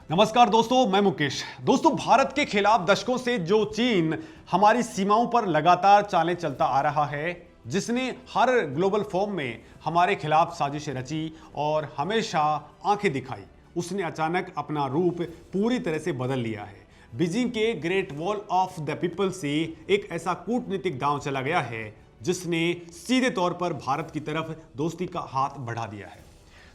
नमस्कार दोस्तों, मैं मुकेश। दोस्तों, भारत के खिलाफ दशकों से जो चीन हमारी सीमाओं पर लगातार चालें चलता आ रहा है, जिसने हर ग्लोबल फोरम में हमारे खिलाफ साजिशें रची और हमेशा आंखें दिखाई, उसने अचानक अपना रूप पूरी तरह से बदल लिया है। बीजिंग के great wall of the people से एक ऐसा कूटनीतिक दांव चला गया है जिसने सीधे तौर पर भारत की तरफ दोस्ती का हाथ बढ़ा दिया है।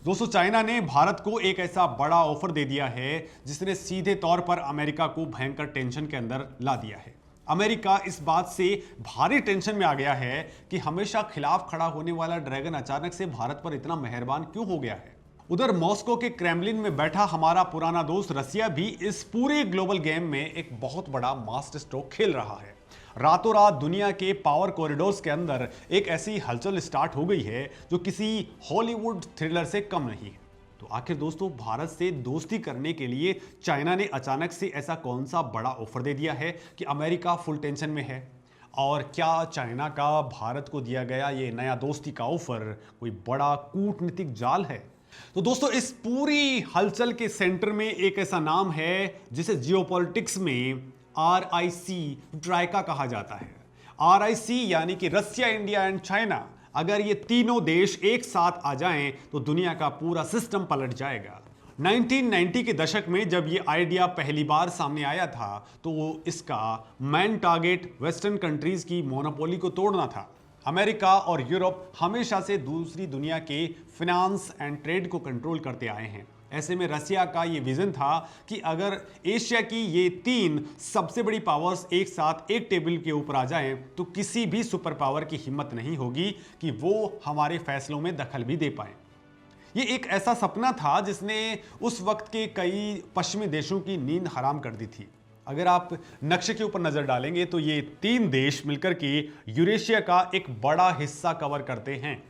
दोस्तों, चाइना ने भारत को एक ऐसा बड़ा ऑफर दे दिया है जिसने सीधे तौर पर अमेरिका को भयंकर टेंशन के अंदर ला दिया है। अमेरिका इस बात से भारी टेंशन में आ गया है कि हमेशा खिलाफ खड़ा होने वाला ड्रैगन अचानक से भारत पर इतना मेहरबान क्यों हो गया है। उधर मॉस्को के क्रेमलिन में बैठा हमारा पुराना दोस्त रसिया भी इस पूरे ग्लोबल गेम में एक बहुत बड़ा मास्टर स्ट्रोक खेल रहा है। रातों रात दुनिया के पावर कॉरिडोर्स के अंदर एक ऐसी हलचल स्टार्ट हो गई है जो किसी हॉलीवुड थ्रिलर से कम नहीं है। तो आखिर दोस्तों, भारत से दोस्ती करने के लिए चाइना ने अचानक से ऐसा कौन सा बड़ा ऑफर दे दिया है कि अमेरिका फुल टेंशन में है? और क्या चाइना का भारत को दिया गया ये नया दोस्ती का ऑफर कोई बड़ा कूटनीतिक जाल है? तो दोस्तों, इस पूरी हलचल के सेंटर में एक ऐसा नाम है जिसे जियोपॉलिटिक्स में RIC ट्राइका कहा जाता है। RIC यानी कि रसिया, इंडिया एंड चाइना। अगर ये तीनों देश एक साथ आ जाएं तो दुनिया का पूरा सिस्टम पलट जाएगा। 1990 के दशक में जब ये आइडिया पहली बार सामने आया था तो इसका मेन टारगेट वेस्टर्न कंट्रीज की मोनोपोली को तोड़ना था। अमेरिका और यूरोप हमेशा से दूसरी दुनिया के फिनांस एंड ट्रेड को कंट्रोल करते आए हैं। ऐसे में रसिया का ये विजन था कि अगर एशिया की ये तीन सबसे बड़ी पावर्स एक साथ एक टेबल के ऊपर आ जाएं तो किसी भी सुपर पावर की हिम्मत नहीं होगी कि वो हमारे फैसलों में दखल भी दे पाए। ये एक ऐसा सपना था जिसने उस वक्त के कई पश्चिमी देशों की नींद हराम कर दी थी। अगर आप नक्शे के ऊपर नजर डालेंगे तो ये तीन देश मिलकर के यूरेशिया का एक बड़ा हिस्सा कवर करते हैं।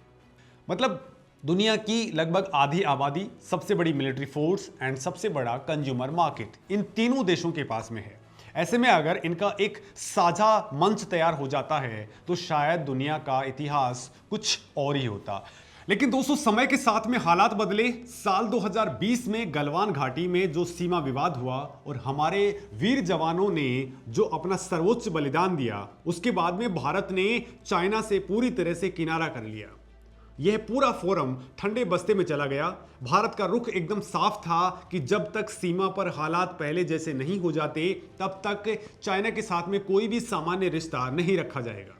मतलब दुनिया की लगभग आधी आबादी, सबसे बड़ी मिलिट्री फोर्स एंड सबसे बड़ा कंज्यूमर मार्केट इन तीनों देशों के पास में है। ऐसे में अगर इनका एक साझा मंच तैयार हो जाता है तो शायद दुनिया का इतिहास कुछ और ही होता। लेकिन दोस्तों, समय के साथ में हालात बदले। साल 2020 में गलवान घाटी में जो सीमा विवाद हुआ और हमारे वीर जवानों ने जो अपना सर्वोच्च बलिदान दिया, उसके बाद में भारत ने चाइना से पूरी तरह से किनारा कर लिया। यह पूरा फोरम ठंडे बस्ते में चला गया। भारत का रुख एकदम साफ था कि जब तक सीमा पर हालात पहले जैसे नहीं हो जाते तब तक चाइना के साथ में कोई भी सामान्य रिश्ता नहीं रखा जाएगा।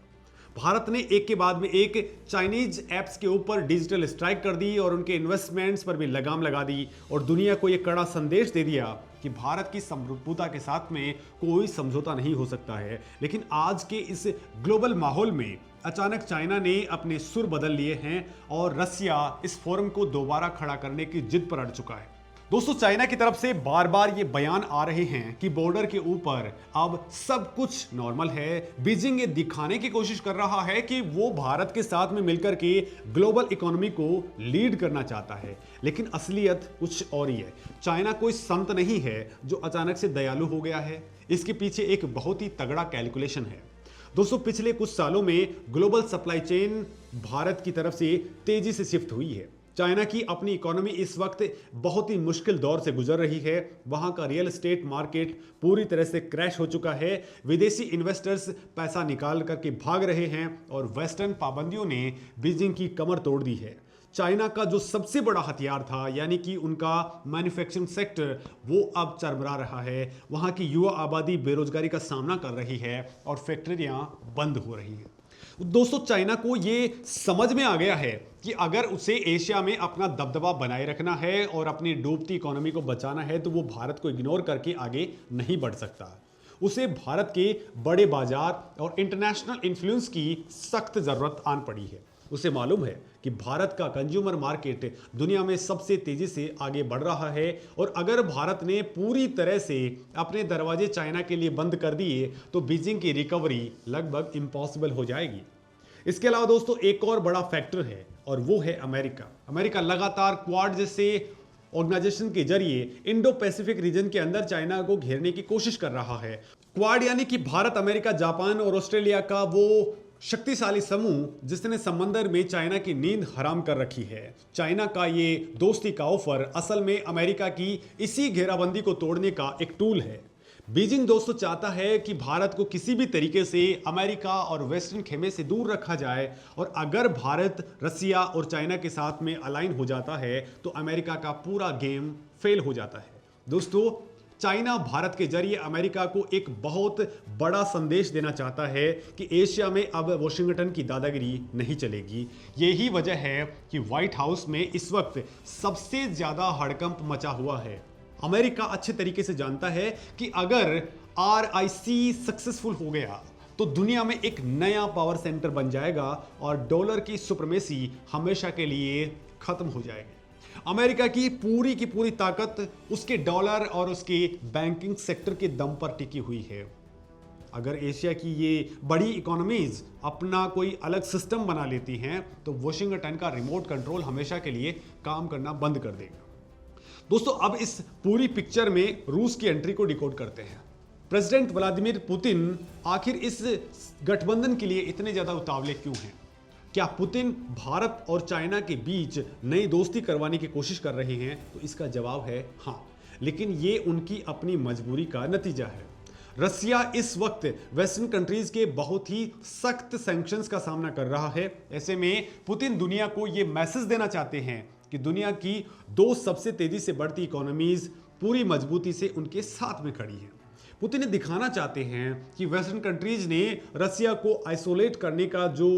भारत ने एक के बाद में एक चाइनीज ऐप्स के ऊपर डिजिटल स्ट्राइक कर दी और उनके इन्वेस्टमेंट्स पर भी लगाम लगा दी और दुनिया को यह कड़ा संदेश दे दिया कि भारत की संप्रभुता के साथ में कोई समझौता नहीं हो सकता है। लेकिन आज के इस ग्लोबल माहौल में अचानक चाइना ने अपने सुर बदल लिए हैं और रसिया इस फोरम को दोबारा खड़ा करने की जिद पर अड़ चुका है। दोस्तों, चाइना की तरफ से बार बार ये बयान आ रहे हैं कि बॉर्डर के ऊपर अब सब कुछ नॉर्मल है। बीजिंग ये दिखाने की कोशिश कर रहा है कि वो भारत के साथ में मिलकर के ग्लोबल इकोनॉमी को लीड करना चाहता है, लेकिन असलियत कुछ और ही है। चाइना कोई संत नहीं है जो अचानक से दयालु हो गया है। इसके पीछे एक बहुत ही तगड़ा कैलकुलेशन है। दोस्तों, पिछले कुछ सालों में ग्लोबल सप्लाई चेन भारत की तरफ से तेजी से शिफ्ट हुई है। चाइना की अपनी इकोनॉमी इस वक्त बहुत ही मुश्किल दौर से गुजर रही है। वहां का रियल एस्टेट मार्केट पूरी तरह से क्रैश हो चुका है। विदेशी इन्वेस्टर्स पैसा निकाल करके भाग रहे हैं और वेस्टर्न पाबंदियों ने बीजिंग की कमर तोड़ दी है। चाइना का जो सबसे बड़ा हथियार था यानी कि उनका मैन्युफैक्चरिंग सेक्टर, वो अब चरमरा रहा है। वहां की युवा आबादी बेरोजगारी का सामना कर रही है और फैक्ट्रियां बंद हो रही हैं। दोस्तों, चाइना को ये समझ में आ गया है कि अगर उसे एशिया में अपना दबदबा बनाए रखना है और अपनी डूबती इकोनॉमी को बचाना है तो वो भारत को इग्नोर करके आगे नहीं बढ़ सकता। उसे भारत के बड़े बाजार और इंटरनेशनल इन्फ्लुएंस की सख्त जरूरत आन पड़ी है। उसे मालूम है कि भारत का कंज्यूमर मार्केट दुनिया में सबसे तेजी से आगे बढ़ रहा है और अगर भारत ने पूरी तरह से अपने दरवाजे चाइना के लिए बंद कर दिए तो बीजिंग की रिकवरी लगभग इम्पॉसिबल हो जाएगी। इसके अलावा दोस्तों, एक और बड़ा फैक्टर है और वो है अमेरिका। अमेरिका लगातार क्वाड जैसे ऑर्गेनाइजेशन के जरिए इंडो पैसिफिक रीजन के अंदर चाइना को घेरने की कोशिश कर रहा है। क्वाड यानी कि भारत, अमेरिका, जापान और ऑस्ट्रेलिया का वो शक्तिशाली समूह जिसने समंदर में चाइना की नींद हराम कर रखी है। चाइना का ये दोस्ती का ऑफर असल में अमेरिका की इसी घेराबंदी को तोड़ने का एक टूल है। बीजिंग दोस्तों चाहता है कि भारत को किसी भी तरीके से अमेरिका और वेस्टर्न खेमे से दूर रखा जाए, और अगर भारत रसिया और चाइना के साथ में अलाइन हो जाता है तो अमेरिका का पूरा गेम फेल हो जाता है। दोस्तों, चाइना भारत के जरिए अमेरिका को एक बहुत बड़ा संदेश देना चाहता है कि एशिया में अब वॉशिंगटन की दादागिरी नहीं चलेगी। यही वजह है कि व्हाइट हाउस में इस वक्त सबसे ज्यादा हड़कंप मचा हुआ है। अमेरिका अच्छे तरीके से जानता है कि अगर RIC सक्सेसफुल हो गया तो दुनिया में एक नया पावर सेंटर बन जाएगा और डॉलर की सुप्रीमेसी हमेशा के लिए खत्म हो जाएगी। अमेरिका की पूरी ताकत उसके डॉलर और उसके बैंकिंग सेक्टर के दम पर टिकी हुई है। अगर एशिया की ये बड़ी इकोनॉमीज अपना कोई अलग सिस्टम बना लेती हैं तो वॉशिंगटन का रिमोट कंट्रोल हमेशा के लिए काम करना बंद कर देगा। दोस्तों, अब इस पूरी पिक्चर में रूस की एंट्री को डिकोड करते हैं। प्रेसिडेंट व्लादिमीर पुतिन आखिर इस गठबंधन के लिए इतने ज्यादा उतावले क्यों हैं? क्या पुतिन भारत और चाइना के बीच नई दोस्ती करवाने की कोशिश कर रहे हैं? तो इसका जवाब है हाँ, लेकिन ये उनकी अपनी मजबूरी का नतीजा है। रसिया इस वक्त वेस्टर्न कंट्रीज के बहुत ही सख्त सैंक्शंस का सामना कर रहा है। ऐसे में पुतिन दुनिया को ये मैसेज देना चाहते हैं कि दुनिया की दो सबसे तेजी से बढ़ती इकोनॉमीज पूरी मजबूती से उनके साथ में खड़ी हैं। पुतिन ये दिखाना चाहते हैं कि वेस्टर्न कंट्रीज ने रसिया को आइसोलेट करने का जो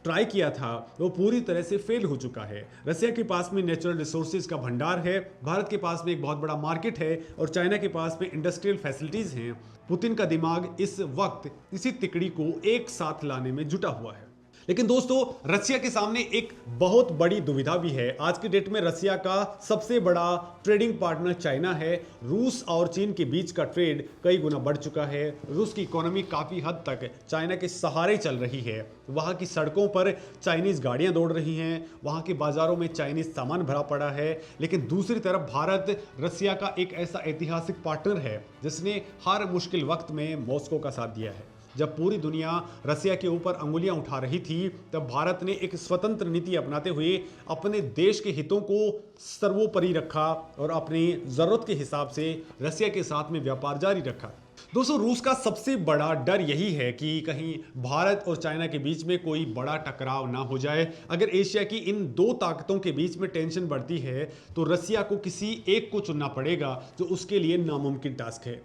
ट्राई किया था वो पूरी तरह से फेल हो चुका है। रसिया के पास में नेचुरल रिसोर्सेज का भंडार है, भारत के पास में एक बहुत बड़ा मार्केट है और चाइना के पास में इंडस्ट्रियल फैसिलिटीज हैं। पुतिन का दिमाग इस वक्त इसी तिकड़ी को एक साथ लाने में जुटा हुआ है। लेकिन दोस्तों, रसिया के सामने एक बहुत बड़ी दुविधा भी है। आज के डेट में रसिया का सबसे बड़ा ट्रेडिंग पार्टनर चाइना है। रूस और चीन के बीच का ट्रेड कई गुना बढ़ चुका है। रूस की इकोनॉमी काफ़ी हद तक चाइना के सहारे चल रही है। वहाँ की सड़कों पर चाइनीज़ गाड़ियाँ दौड़ रही हैं, वहाँ के बाज़ारों में चाइनीज़ सामान भरा पड़ा है। लेकिन दूसरी तरफ भारत रसिया का एक ऐसा ऐतिहासिक पार्टनर है जिसने हर मुश्किल वक्त में मॉस्को का साथ दिया है। जब पूरी दुनिया रसिया के ऊपर अंगुलियां उठा रही थी तब भारत ने एक स्वतंत्र नीति अपनाते हुए अपने देश के हितों को सर्वोपरि रखा और अपनी ज़रूरत के हिसाब से रसिया के साथ में व्यापार जारी रखा। दोस्तों, रूस का सबसे बड़ा डर यही है कि कहीं भारत और चाइना के बीच में कोई बड़ा टकराव ना हो जाए। अगर एशिया की इन दो ताकतों के बीच में टेंशन बढ़ती है तो रसिया को किसी एक को चुनना पड़ेगा, जो उसके लिए नामुमकिन टास्क है।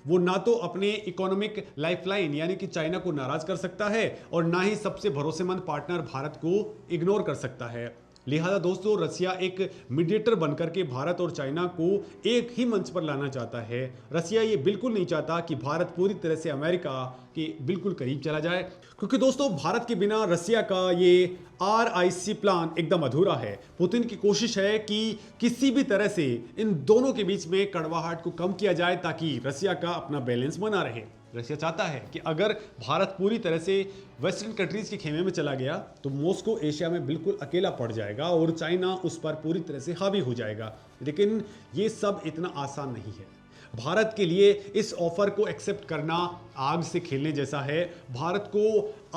वो ना तो अपने इकोनॉमिक लाइफलाइन यानी कि चाइना को नाराज कर सकता है और ना ही सबसे भरोसेमंद पार्टनर भारत को इग्नोर कर सकता है। लिहाजा दोस्तों, रसिया एक मीडिएटर बनकर के भारत और चाइना को एक ही मंच पर लाना चाहता है। रसिया ये बिल्कुल नहीं चाहता कि भारत पूरी तरह से अमेरिका के बिल्कुल करीब चला जाए, क्योंकि दोस्तों भारत के बिना रसिया का ये RIC प्लान एकदम अधूरा है। पुतिन की कोशिश है कि किसी भी तरह से इन दोनों के बीच में कड़वाहट को कम किया जाए ताकि रसिया का अपना बैलेंस बना रहे। रसिया चाहता है कि अगर भारत पूरी तरह से वेस्टर्न कंट्रीज के खेमे में चला गया तो मॉस्को एशिया में बिल्कुल अकेला पड़ जाएगा और चाइना उस पर पूरी तरह से हावी हो जाएगा। लेकिन ये सब इतना आसान नहीं है। भारत के लिए इस ऑफर को एक्सेप्ट करना आग से खेलने जैसा है। भारत को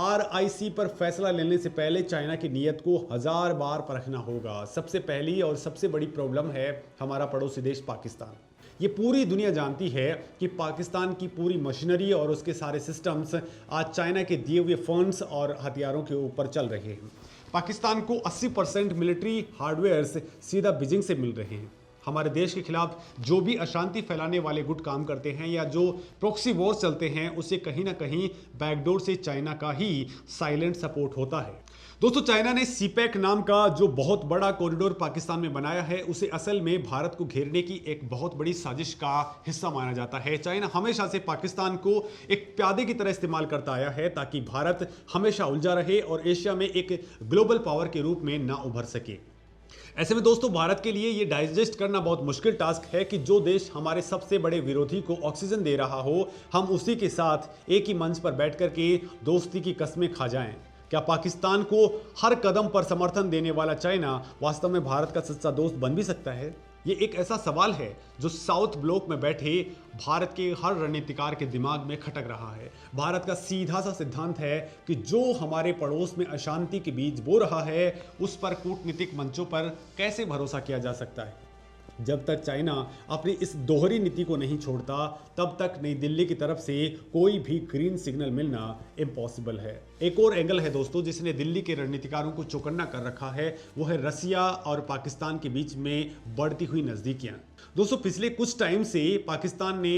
RIC पर फैसला लेने से पहले चाइना की नीयत को 1000 बार परखना होगा। सबसे पहली और सबसे बड़ी प्रॉब्लम है हमारा पड़ोसी देश पाकिस्तान। ये पूरी दुनिया जानती है कि पाकिस्तान की पूरी मशीनरी और उसके सारे सिस्टम्स आज चाइना के दिए हुए फंड्स और हथियारों के ऊपर चल रहे हैं। पाकिस्तान को 80% मिलिट्री हार्डवेयर्स सीधा बीजिंग से मिल रहे हैं। हमारे देश के खिलाफ जो भी अशांति फैलाने वाले गुट काम करते हैं या जो प्रॉक्सी वॉर चलते हैं, उसे कहीं ना कहीं बैकडोर से चाइना का ही साइलेंट सपोर्ट होता है। दोस्तों, चाइना ने सीपैक नाम का जो बहुत बड़ा कॉरिडोर पाकिस्तान में बनाया है उसे असल में भारत को घेरने की एक बहुत बड़ी साजिश का हिस्सा माना जाता है। चाइना हमेशा से पाकिस्तान को एक प्यादे की तरह इस्तेमाल करता आया है ताकि भारत हमेशा उलझा रहे और एशिया में एक ग्लोबल पावर के रूप में ना उभर सके। ऐसे में दोस्तों, भारत के लिए ये डाइजेस्ट करना बहुत मुश्किल टास्क है कि जो देश हमारे सबसे बड़े विरोधी को ऑक्सीजन दे रहा हो, हम उसी के साथ एक ही मंच पर बैठ कर के दोस्ती की कस्में खा जाएं। क्या पाकिस्तान को हर कदम पर समर्थन देने वाला चाइना वास्तव में भारत का सच्चा दोस्त बन भी सकता है? ये एक ऐसा सवाल है जो साउथ ब्लॉक में बैठे भारत के हर रणनीतिकार के दिमाग में खटक रहा है। भारत का सीधा सा सिद्धांत है कि जो हमारे पड़ोस में अशांति के बीज बो रहा है उस पर कूटनीतिक मंचों पर कैसे भरोसा किया जा सकता है। जब तक चाइना अपनी इस दोहरी नीति को नहीं छोड़ता तब तक नई दिल्ली की तरफ से कोई भी ग्रीन सिग्नल मिलना इम्पॉसिबल है। एक और एंगल है दोस्तों जिसने दिल्ली के रणनीतिकारों को चौकन्ना कर रखा है, वो है रसिया और पाकिस्तान के बीच में बढ़ती हुई नजदीकियां। दोस्तों पिछले कुछ टाइम से पाकिस्तान ने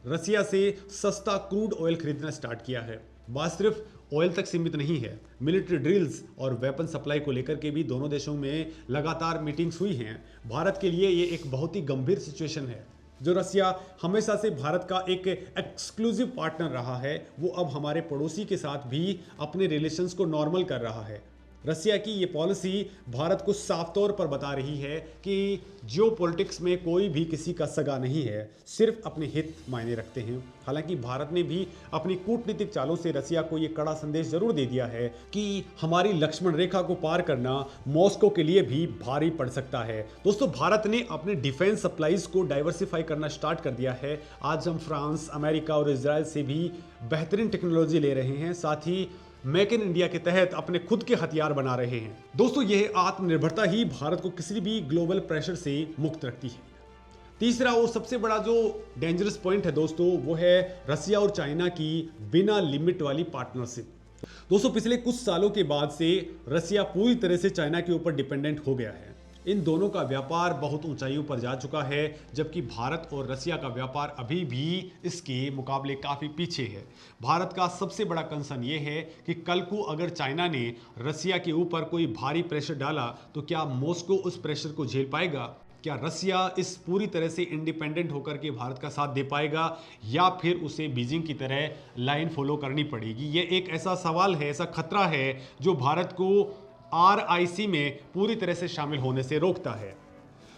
रसिया से सस्ता क्रूड ऑयल खरीदना स्टार्ट किया है। बात सिर्फ ऑयल तक सीमित नहीं है, मिलिट्री ड्रिल्स और वेपन सप्लाई को लेकर के भी दोनों देशों में लगातार मीटिंग्स हुई हैं। भारत के लिए ये एक बहुत ही गंभीर सिचुएशन है। जो रसिया हमेशा से भारत का एक एक्सक्लूसिव पार्टनर रहा है, वो अब हमारे पड़ोसी के साथ भी अपने रिलेशंस को नॉर्मल कर रहा है। रसिया की ये पॉलिसी भारत को साफ तौर पर बता रही है कि जियोपॉलिटिक्स में कोई भी किसी का सगा नहीं है, सिर्फ अपने हित मायने रखते हैं। हालांकि भारत ने भी अपनी कूटनीतिक चालों से रसिया को ये कड़ा संदेश जरूर दे दिया है कि हमारी लक्ष्मण रेखा को पार करना मॉस्को के लिए भी भारी पड़ सकता है। दोस्तों भारत ने अपने डिफेंस सप्लाईज को डाइवर्सिफाई करना स्टार्ट कर दिया है। आज हम फ्रांस, अमेरिका और इजराइल से भी बेहतरीन टेक्नोलॉजी ले रहे हैं, साथ ही मेक इन इंडिया के तहत अपने खुद के हथियार बना रहे हैं। दोस्तों यह आत्मनिर्भरता ही भारत को किसी भी ग्लोबल प्रेशर से मुक्त रखती है। तीसरा और सबसे बड़ा जो डेंजरस पॉइंट है दोस्तों, वो है रसिया और चाइना की बिना लिमिट वाली पार्टनरशिप। दोस्तों पिछले कुछ सालों के बाद से रसिया पूरी तरह से चाइना के ऊपर डिपेंडेंट हो गया है। इन दोनों का व्यापार बहुत ऊंचाइयों पर जा चुका है, जबकि भारत और रसिया का व्यापार अभी भी इसके मुकाबले काफ़ी पीछे है। भारत का सबसे बड़ा कंसर्न ये है कि कल को अगर चाइना ने रसिया के ऊपर कोई भारी प्रेशर डाला तो क्या मॉस्को उस प्रेशर को झेल पाएगा? क्या रसिया इस पूरी तरह से इंडिपेंडेंट होकर के भारत का साथ दे पाएगा या फिर उसे बीजिंग की तरह लाइन फॉलो करनी पड़ेगी? ये एक ऐसा सवाल है, ऐसा खतरा है जो भारत को RIC में पूरी तरह से शामिल होने से रोकता है।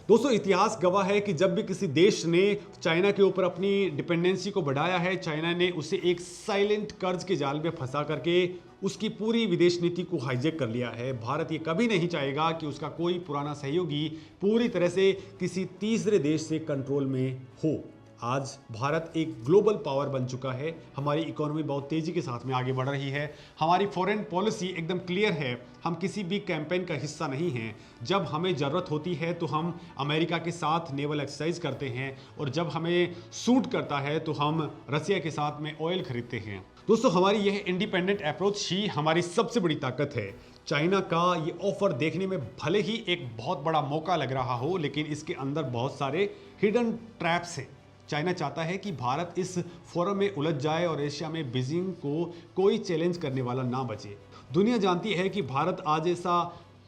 दोस्तों इतिहास गवाह है कि जब भी किसी देश ने चाइना के ऊपर अपनी डिपेंडेंसी को बढ़ाया है, चाइना ने उसे एक साइलेंट कर्ज के जाल में फंसा करके उसकी पूरी विदेश नीति को हाईजैक कर लिया है। भारत ये कभी नहीं चाहेगा कि उसका कोई पुराना सहयोगी पूरी तरह से किसी तीसरे देश से कंट्रोल में हो। आज भारत एक ग्लोबल पावर बन चुका है। हमारी इकोनॉमी बहुत तेजी के साथ में आगे बढ़ रही है। हमारी फॉरेन पॉलिसी एकदम क्लियर है। हम किसी भी कैंपेन का हिस्सा नहीं हैं। जब हमें ज़रूरत होती है तो हम अमेरिका के साथ नेवल एक्सरसाइज करते हैं और जब हमें सूट करता है तो हम रसिया के साथ में ऑयल खरीदते हैं। दोस्तों हमारी यह इंडिपेंडेंट अप्रोच ही हमारी सबसे बड़ी ताकत है। चाइना का ये ऑफर देखने में भले ही एक बहुत बड़ा मौका लग रहा हो, लेकिन इसके अंदर बहुत सारे हिडन ट्रैप्स हैं। चाइना चाहता है कि भारत इस फोरम में उलझ जाए और एशिया में बीजिंग को कोई चैलेंज करने वाला ना बचे। दुनिया जानती है कि भारत आज ऐसा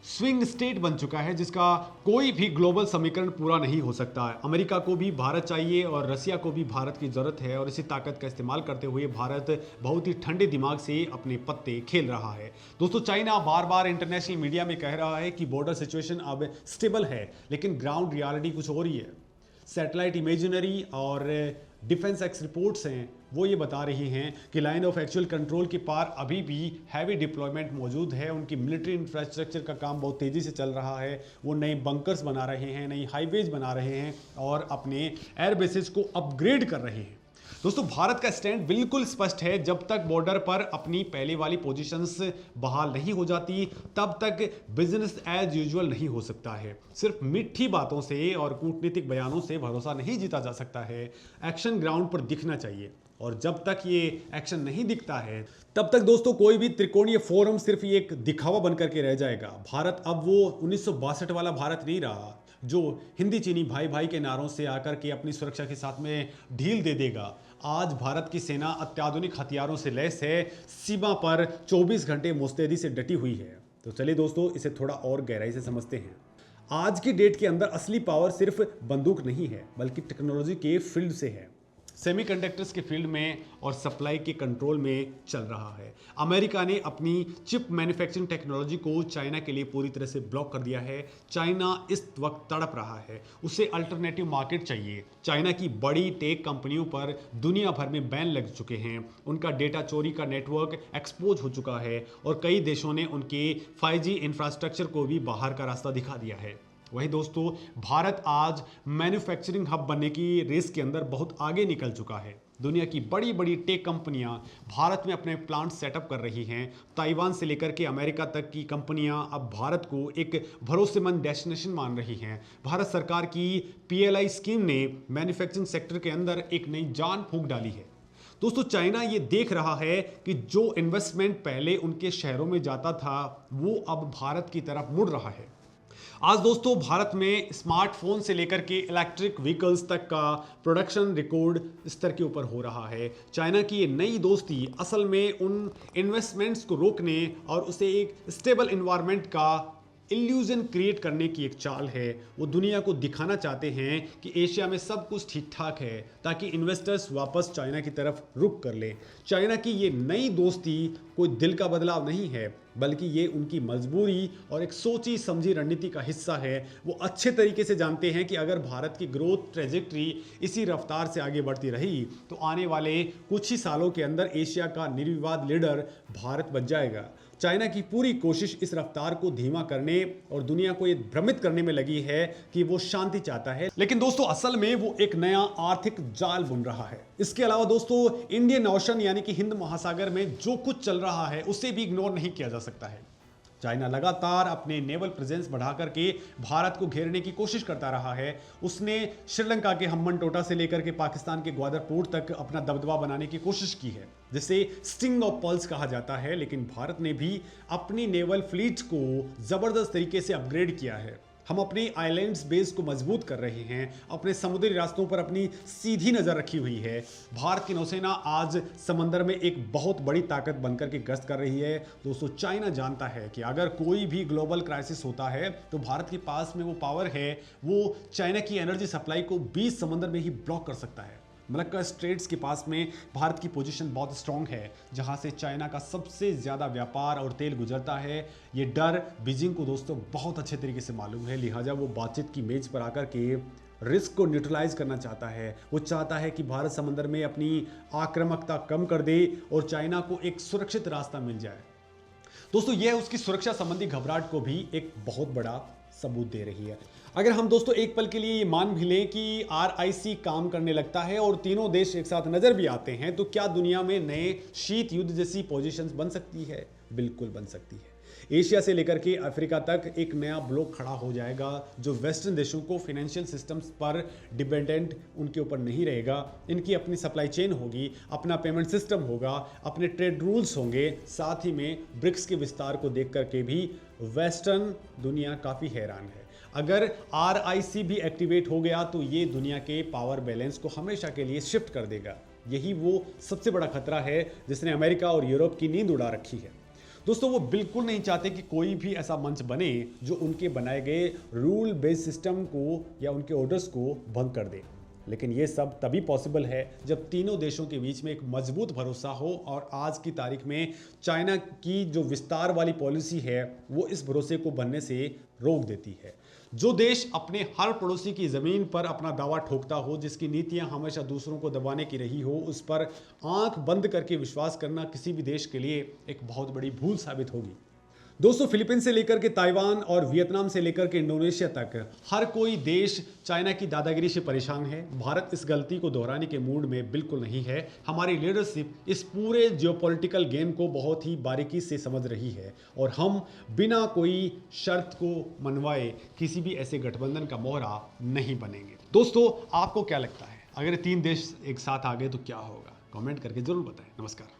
स्विंग स्टेट बन चुका है जिसका कोई भी ग्लोबल समीकरण पूरा नहीं हो सकता है। अमेरिका को भी भारत चाहिए और रसिया को भी भारत की ज़रूरत है और इसी ताकत का इस्तेमाल करते हुए भारत बहुत ही ठंडे दिमाग से अपने पत्ते खेल रहा है। दोस्तों चाइना बार बार इंटरनेशनल मीडिया में कह रहा है कि बॉर्डर सिचुएशन अब स्टेबल है, लेकिन ग्राउंड रियलिटी कुछ और ही है। सैटेलाइट इमेजिनरी और डिफेंस एक्स रिपोर्ट्स हैं वो ये बता रही हैं कि लाइन ऑफ एक्चुअल कंट्रोल के पार अभी भी हैवी डिप्लॉयमेंट मौजूद है। उनकी मिलिट्री इंफ्रास्ट्रक्चर का काम बहुत तेज़ी से चल रहा है। वो नए बंकर्स बना रहे हैं, नई हाईवेज बना रहे हैं और अपने एयर बेसिस को अपग्रेड कर रहे हैं। दोस्तों भारत का स्टैंड बिल्कुल स्पष्ट है। जब तक बॉर्डर पर अपनी पहले वाली पोजीशंस बहाल नहीं हो जाती तब तक बिजनेस एज यूजुअल नहीं हो सकता है। सिर्फ मीठी बातों से और कूटनीतिक बयानों से भरोसा नहीं जीता जा सकता है। एक्शन ग्राउंड पर दिखना चाहिए और जब तक ये एक्शन नहीं दिखता है तब तक दोस्तों कोई भी त्रिकोणीय फोरम सिर्फ ये एक दिखावा बन करके रह जाएगा। भारत अब वो 1962 वाला भारत नहीं रहा जो हिंदी चीनी भाई भाई के नारों से आकर के अपनी सुरक्षा के साथ में ढील दे देगा। आज भारत की सेना अत्याधुनिक हथियारों से लैस है, सीमा पर 24 घंटे मुस्तैदी से डटी हुई है। तो चलिए दोस्तों इसे थोड़ा और गहराई से समझते हैं। आज की डेट के अंदर असली पावर सिर्फ बंदूक नहीं है बल्कि टेक्नोलॉजी के फील्ड से है। सेमीकंडक्टर्स के फील्ड में और सप्लाई के कंट्रोल में चल रहा है। अमेरिका ने अपनी चिप मैन्युफैक्चरिंग टेक्नोलॉजी को चाइना के लिए पूरी तरह से ब्लॉक कर दिया है। चाइना इस वक्त तड़प रहा है, उसे अल्टरनेटिव मार्केट चाहिए। चाइना की बड़ी टेक कंपनियों पर दुनिया भर में बैन लग चुके हैं। उनका डेटा चोरी का नेटवर्क एक्सपोज हो चुका है और कई देशों ने उनके 5G इंफ्रास्ट्रक्चर को भी बाहर का रास्ता दिखा दिया है। वहीं दोस्तों भारत आज मैन्युफैक्चरिंग हब बनने की रेस के अंदर बहुत आगे निकल चुका है। दुनिया की बड़ी बड़ी टेक कंपनियां भारत में अपने प्लांट सेटअप कर रही हैं। ताइवान से लेकर के अमेरिका तक की कंपनियां अब भारत को एक भरोसेमंद डेस्टिनेशन मान रही हैं। भारत सरकार की PLI स्कीम ने मैन्युफैक्चरिंग सेक्टर के अंदर एक नई जान फूंक डाली है। दोस्तों चाइना ये देख रहा है कि जो इन्वेस्टमेंट पहले उनके शहरों में जाता था वो अब भारत की तरफ मुड़ रहा है। आज दोस्तों भारत में स्मार्टफोन से लेकर के इलेक्ट्रिक व्हीकल्स तक का प्रोडक्शन रिकॉर्ड स्तर के ऊपर हो रहा है। चाइना की ये नई दोस्ती असल में उन इन्वेस्टमेंट्स को रोकने और उसे एक स्टेबल इन्वायरमेंट का इल्यूजन क्रिएट करने की एक चाल है। वो दुनिया को दिखाना चाहते हैं कि एशिया में सब कुछ ठीक ठाक है ताकि इन्वेस्टर्स वापस चाइना की तरफ रुख कर ले। चाइना की ये नई दोस्ती कोई दिल का बदलाव नहीं है बल्कि ये उनकी मजबूरी और एक सोची समझी रणनीति का हिस्सा है। वो अच्छे तरीके से जानते हैं कि अगर भारत की ग्रोथ ट्रेजेक्ट्री इसी रफ्तार से आगे बढ़ती रही तो आने वाले कुछ ही सालों के अंदर एशिया का निर्विवाद लीडर भारत बन जाएगा। चाइना की पूरी कोशिश इस रफ्तार को धीमा करने और दुनिया को ये भ्रमित करने में लगी है कि वो शांति चाहता है, लेकिन दोस्तों असल में वो एक नया आर्थिक जाल बुन रहा है। इसके अलावा दोस्तों इंडियन ओशन यानी कि हिंद महासागर में जो कुछ चल रहा है उसे भी इग्नोर नहीं किया जा सकता है। चाइना लगातार अपने नेवल प्रेजेंस बढ़ा करके भारत को घेरने की कोशिश करता रहा है। उसने श्रीलंका के हम्बनटोटा से लेकर के पाकिस्तान के ग्वादर पोर्ट तक अपना दबदबा बनाने की कोशिश की है, जिसे स्टिंग ऑफ पर्ल्स कहा जाता है। लेकिन भारत ने भी अपनी नेवल फ्लीट को जबरदस्त तरीके से अपग्रेड किया है। हम अपने आइलैंड्स बेस को मजबूत कर रहे हैं, अपने समुद्री रास्तों पर अपनी सीधी नजर रखी हुई है। भारत की नौसेना आज समंदर में एक बहुत बड़ी ताकत बनकर के गश्त कर रही है। दोस्तों चाइना जानता है कि अगर कोई भी ग्लोबल क्राइसिस होता है तो भारत के पास में वो पावर है, वो चाइना की एनर्जी सप्लाई को 20 समंदर में ही ब्लॉक कर सकता है। मलक्का स्ट्रेट्स के पास में भारत की पोजीशन बहुत स्ट्रांग है, जहां से चाइना का सबसे ज़्यादा व्यापार और तेल गुजरता है। ये डर बीजिंग को दोस्तों बहुत अच्छे तरीके से मालूम है, लिहाजा वो बातचीत की मेज पर आकर के रिस्क को न्यूट्रलाइज करना चाहता है। वो चाहता है कि भारत समंदर में अपनी आक्रामकता कम कर दे और चाइना को एक सुरक्षित रास्ता मिल जाए। दोस्तों यह उसकी सुरक्षा संबंधी घबराहट को भी एक बहुत बड़ा सबूत दे रही है। अगर हम दोस्तों एक पल के लिए ये मान भी लें कि RIC काम करने लगता है और तीनों देश एक साथ नजर भी आते हैं तो क्या दुनिया में नए शीत युद्ध जैसी पोजीशंस बन सकती है? बिल्कुल बन सकती है। एशिया से लेकर के अफ्रीका तक एक नया ब्लॉक खड़ा हो जाएगा जो वेस्टर्न देशों को फाइनेंशियल सिस्टम्स पर डिपेंडेंट उनके ऊपर नहीं रहेगा। इनकी अपनी सप्लाई चेन होगी, अपना पेमेंट सिस्टम होगा, अपने ट्रेड रूल्स होंगे। साथ ही में ब्रिक्स के विस्तार को देख करके भी वेस्टर्न दुनिया काफ़ी हैरान है। अगर RIC भी एक्टिवेट हो गया तो ये दुनिया के पावर बैलेंस को हमेशा के लिए शिफ्ट कर देगा। यही वो सबसे बड़ा खतरा है जिसने अमेरिका और यूरोप की नींद उड़ा रखी है। दोस्तों वो बिल्कुल नहीं चाहते कि कोई भी ऐसा मंच बने जो उनके बनाए गए रूल बेस्ड सिस्टम को या उनके ऑर्डर्स को भंग कर दे। लेकिन ये सब तभी पॉसिबल है जब तीनों देशों के बीच में एक मजबूत भरोसा हो, और आज की तारीख में चाइना की जो विस्तार वाली पॉलिसी है वो इस भरोसे को बनने से रोक देती है। जो देश अपने हर पड़ोसी की ज़मीन पर अपना दावा ठोकता हो, जिसकी नीतियां हमेशा दूसरों को दबाने की रही हो, उस पर आंख बंद करके विश्वास करना किसी भी देश के लिए एक बहुत बड़ी भूल साबित होगी। दोस्तों फिलीपींस से लेकर के ताइवान और वियतनाम से लेकर के इंडोनेशिया तक हर कोई देश चाइना की दादागिरी से परेशान है। भारत इस गलती को दोहराने के मूड में बिल्कुल नहीं है। हमारी लीडरशिप इस पूरे जियोपॉलिटिकल गेम को बहुत ही बारीकी से समझ रही है और हम बिना कोई शर्त को मनवाए किसी भी ऐसे गठबंधन का मोहरा नहीं बनेंगे। दोस्तों आपको क्या लगता है, अगर 3 देश एक साथ आ गए तो क्या होगा? कमेंट करके जरूर बताएं। नमस्कार।